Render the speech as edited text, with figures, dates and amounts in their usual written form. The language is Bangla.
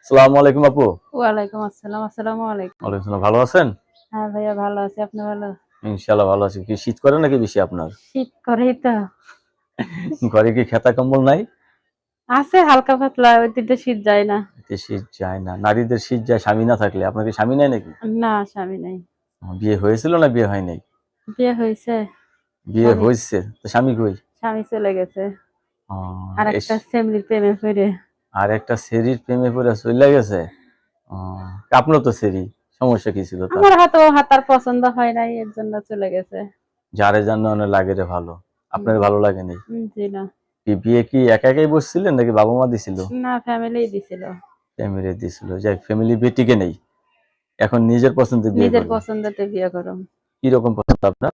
আসসালামু আলাইকুম আপু। ওয়ালাইকুম আসসালাম। আসসালামু আলাইকুম। ওয়ালাইকুম আসসালাম। ভালো আছেন? হ্যাঁ ভাইয়া ভালো আছি। আপনি ভালো? ইনশাআল্লাহ ভালো আছি। কি শীত করে নাকি বেশি আপনার? শীত করেই তো। ঘরে কি খেতা কম্বল নাই? আছে হালকা পাতলা, ওই দিকে শীত যায় না। এতে শীত যায় না। নারীদের শীত যায় স্বামী না থাকলে। আপনার কি স্বামী নাই নাকি? না, স্বামী নাই। বিয়ে হয়েছিল না বিয়ে হয় নাই? বিয়ে হইছে। বিয়ে স্বামী হইছে। তো স্বামী কই? স্বামী চলে গেছে। ও এস আরেকটা ফ্যামিলির প্রেমে পড়ে। আর একটা সেরির প্রেমে পড়ে চইলা গেছে। ও আপনার তো সেরি। সমস্যা কি ছিল তার? আমার হয়তো হাতার পছন্দ হয় নাই, এর জন্য চলে গেছে। যারে জানো অনেক লাগে রে ভালো। আপনার হুম, ভালো লাগেনি? জি না। বিয়ে কি একা একাই বসছিলেন নাকি বাবা মা দিছিল? না, ফ্যামিলি দিছিল। ফ্যামিলি দিছিল। যাই ফ্যামিলি বিয়ে টিকে নেই। এখন নিজের পছন্দে বিয়ে নিজের করবেন। পছন্দতে বিয়ে করো। কি রকম পছন্দ আপনার?